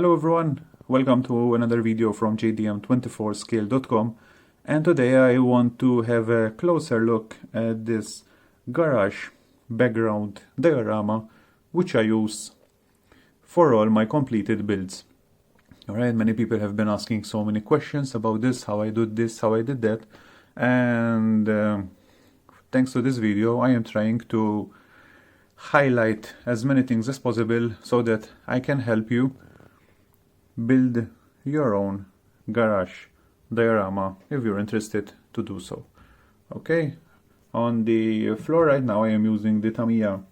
Hello everyone, welcome to another video from JDM24scale.com, and today I want to have a closer look at this garage background diorama which I use for all my completed builds. Alright, many people have been asking so many questions about this, how I did this, how I did that, and thanks to this video I am trying to highlight as many things as possible so that I can help you build your own garage diorama if you're interested to do so. Okay, on the floor right now I am using the Tamiya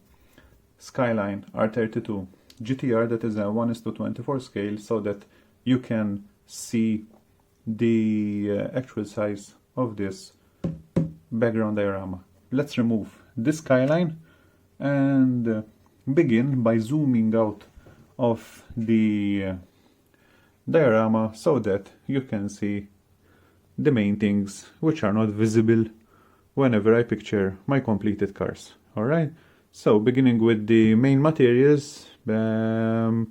Skyline R32 GTR, that is a 1:24 scale, so that you can see the actual size of this background diorama. Let's remove this Skyline and begin by zooming out of the diorama so that you can see the main things which are not visible whenever I picture my completed cars. Alright, so beginning with the main materials, the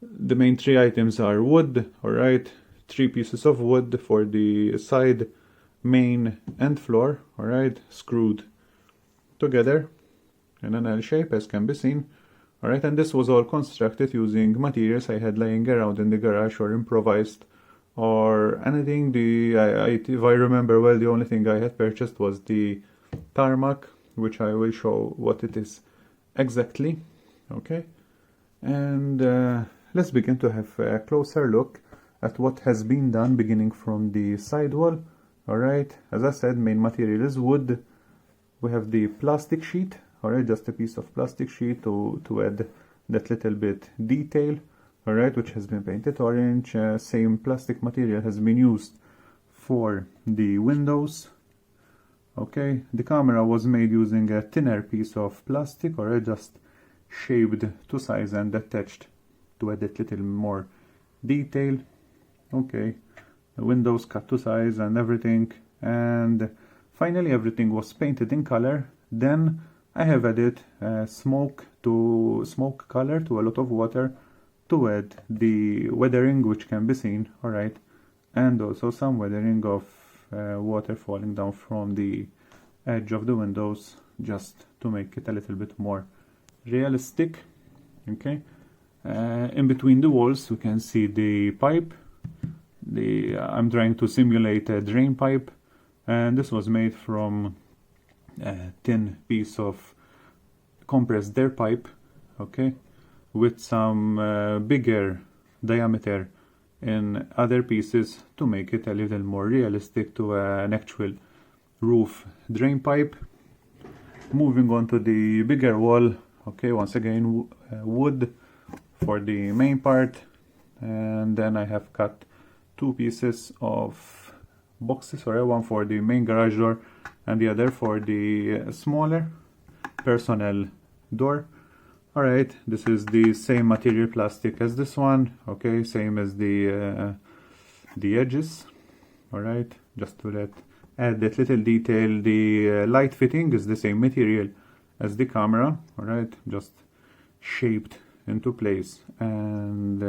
main three items are wood. Alright, 3 pieces of wood for the side, main and floor, alright, screwed together in an L shape as can be seen. Alright, and this was all constructed using materials I had laying around in the garage or improvised or anything. If I remember well, the only thing I had purchased was the tarmac, which I will show what it is exactly. Okay, and let's begin to have a closer look at what has been done, beginning from the sidewall. Alright, as I said, main material is wood. We have the plastic sheet. Alright, just a piece of plastic sheet to add that little bit detail, alright, which has been painted orange. Same plastic material has been used for the windows. Okay, the camera was made using a thinner piece of plastic, alright, just shaped to size and attached to add that little more detail. Okay, the windows cut to size and everything, and finally everything was painted in color. Then I have added smoke color to a lot of water to add the weathering which can be seen, alright, and also some weathering of water falling down from the edge of the windows, just to make it a little bit more realistic. Okay, in between the walls we can see the pipe. I'm trying to simulate a drain pipe, and this was made from a thin piece of compressed air pipe, okay, with some bigger diameter in other pieces to make it a little more realistic to an actual roof drain pipe. Moving on to the bigger wall, okay, once again wood for the main part, and then I have cut 2 pieces of boxes, or one for the main garage door and the other for the smaller personnel door. Alright, this is the same material plastic as this one, okay, same as the edges. Alright, just to add that little detail. The light fitting is the same material as the camera, alright, just shaped into place and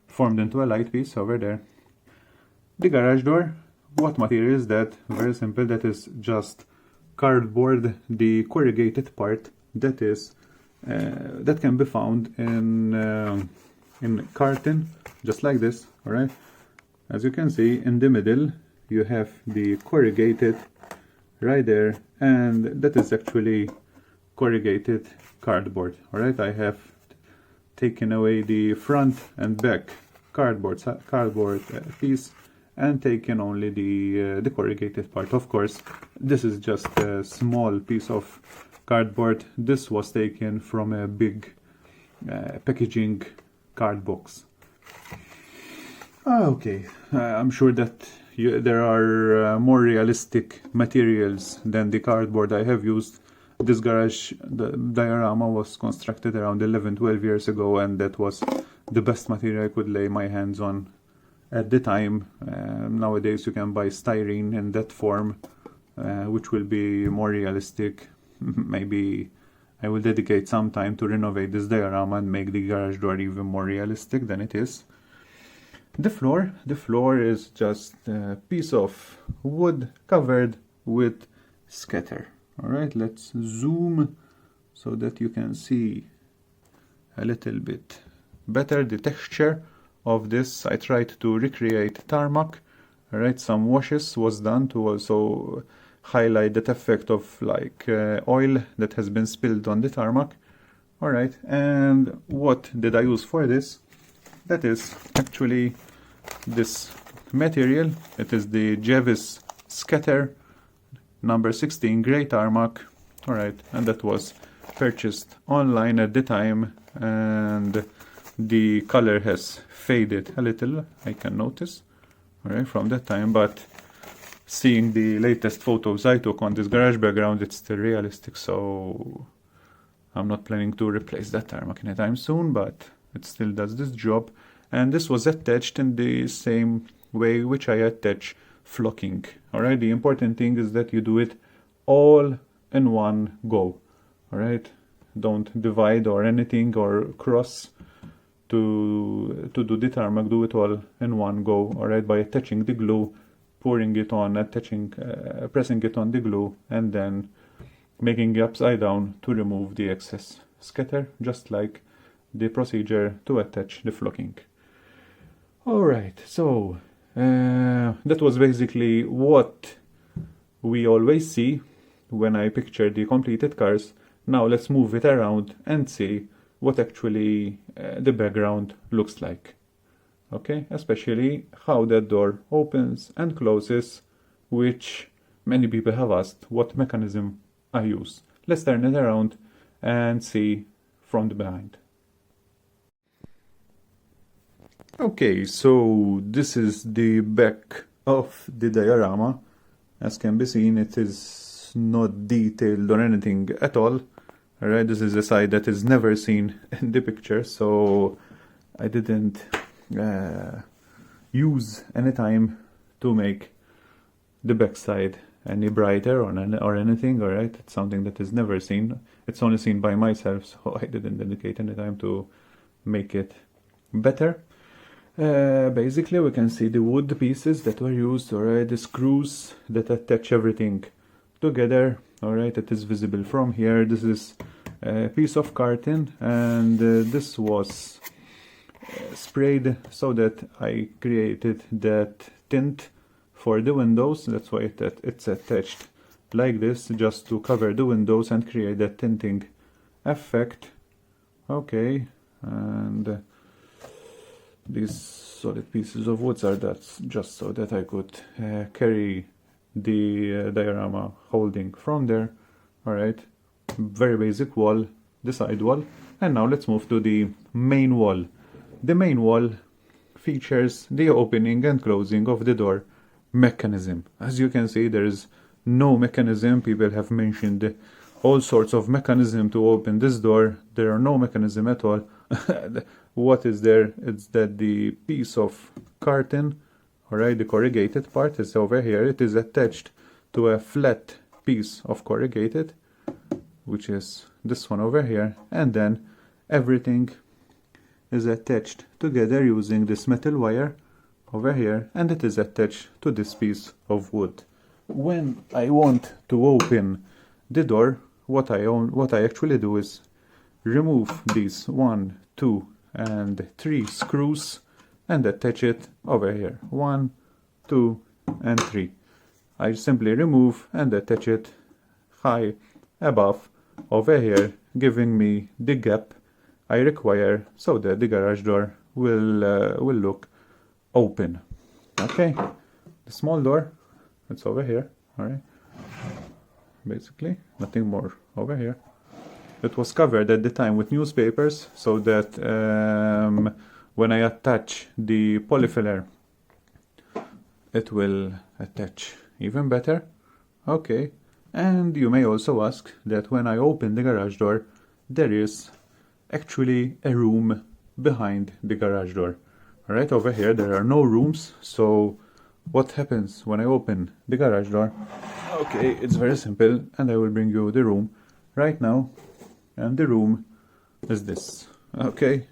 formed into a light piece over there. The garage door, what material is that? Very simple, that is just cardboard, the corrugated part that is that can be found in carton, just like this. All right, as you can see in the middle you have the corrugated right there, and that is actually corrugated cardboard. All right, I have taken away the front and back cardboard piece and taken only the corrugated part. Of course, this is just a small piece of cardboard. This was taken from a big packaging card box. Okay, I'm sure that there are more realistic materials than the cardboard I have used. This garage diorama was constructed around 11-12 years ago, and that was the best material I could lay my hands on at the time. Nowadays you can buy styrene in that form, which will be more realistic, maybe I will dedicate some time to renovate this diorama and make the garage door even more realistic than it is. The floor is just a piece of wood covered with scatter. Alright, let's zoom so that you can see a little bit better the texture of this. I tried to recreate tarmac. Alright, some washes was done to also highlight that effect of like oil that has been spilled on the tarmac. Alright, and what did I use for this? That is actually this material. It is the Jevis Scatter number 16 grey tarmac. Alright, and that was purchased online at the time, and the color has faded a little, I can notice, alright, from that time, but seeing the latest photos I took on this garage background, it's still realistic, so I'm not planning to replace that tarmac anytime soon, but it still does this job. And this was attached in the same way which I attach flocking. Alright, the important thing is that you do it all in one go. Alright, don't divide or anything or cross to do the tarmac. Do it all in one go. Alright, by attaching the glue, pouring it on, pressing it on the glue, and then making it upside down to remove the excess scatter, just like the procedure to attach the flocking. Alright, so that was basically what we always see when I picture the completed cars. Now let's move it around and see what actually the background looks like. Okay, especially how that door opens and closes, which many people have asked what mechanism I use. Let's turn it around and see from the behind. Okay, so this is the back of the diorama. As can be seen, it is not detailed or anything at all. Alright, this is a side that is never seen in the picture, so I didn't use any time to make the back side any brighter or anything. Alright, it's something that is never seen. It's only seen by myself, so I didn't dedicate any time to make it better. Basically we can see the wood pieces that were used, alright, the screws that attach everything together, alright, it is visible from here. This is a piece of carton, and this was sprayed so that I created that tint for the windows. That's why it's attached like this, just to cover the windows and create that tinting effect. Okay, and these solid pieces of wood are just so that I could carry the diorama holding from there. Alright, very basic wall, the side wall. And now let's move to the main wall. The main wall features the opening and closing of the door mechanism. As you can see, there is no mechanism. People have mentioned all sorts of mechanism to open this door. There are no mechanism at all. What is there? It's that the piece of carton, alright, the corrugated part is over here. It is attached to a flat piece of corrugated, which is this one over here, and then everything is attached together using this metal wire over here, and it is attached to this piece of wood. When I want to open the door, what I actually do is remove these 1, 2, and 3 screws and attach it over here. 1, 2, and 3. I simply remove and attach it high above over here, giving me the gap I require so that the garage door will look open. Okay, the small door, it's over here. Alright, basically nothing more over here. It was covered at the time with newspapers so that when I attach the polyfiller, it will attach even better. Okay, and you may also ask that when I open the garage door, there is actually a room behind the garage door. Alright, over here there are no rooms, so what happens when I open the garage door? Okay, it's very simple, and I will bring you the room right now. and the room is this. Okay,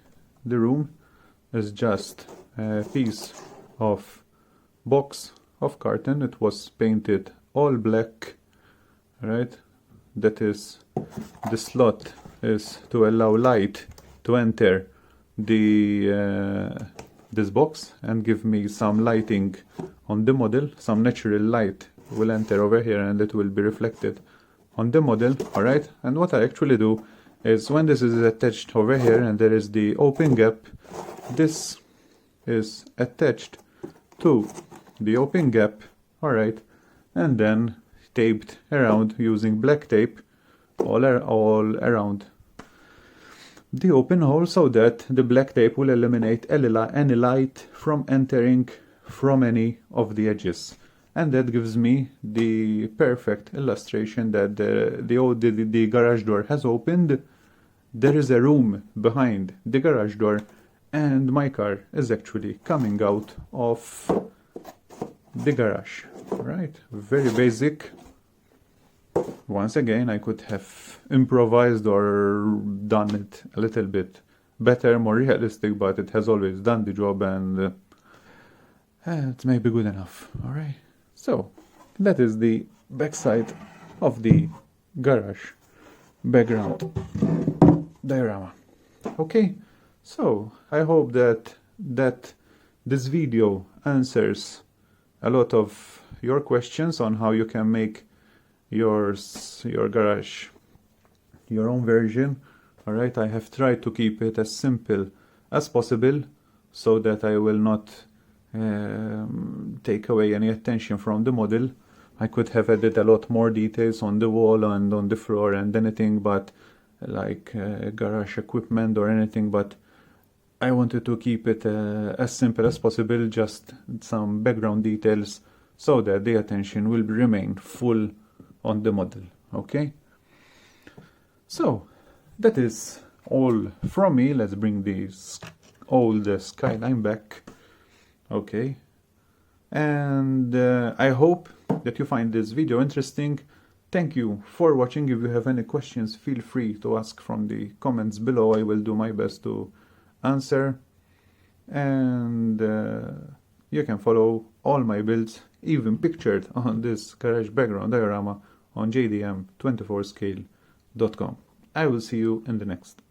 the room is just a piece of box of carton. It was painted all black, right? That is, the slot is to allow light to enter the this box and give me some lighting on the model. Some natural light will enter over here and it will be reflected on the model. All right, and what I actually do is, when this is attached over here and there is the open gap, this is attached to the open gap, all right, and then taped around using black tape all around the open hole, so that the black tape will eliminate any light from entering from any of the edges. And that gives me the perfect illustration that the garage door has opened. There is a room behind the garage door, and my car is actually coming out of the garage. Right, very basic. Once again, I could have improvised or done it a little bit better, more realistic, but it has always done the job, and it's maybe good enough. All right, so that is the backside of the garage background diorama. Okay, so I hope that this video answers a lot of your questions on how you can make your garage your own version. All right, I have tried to keep it as simple as possible so that I will not take away any attention from the model. I could have added a lot more details on the wall and on the floor and anything, but like garage equipment or anything, but I wanted to keep it as simple as possible, just some background details, so that the attention will remain full on the model. Okay, so that is all from me. Let's bring this old skyline back. Okay, and I hope that you find this video interesting. Thank you for watching. If you have any questions, feel free to ask from the comments below. I will do my best to answer, and you can follow all my builds, even pictured on this garage background diorama, on JDM24scale.com. I will see you in the next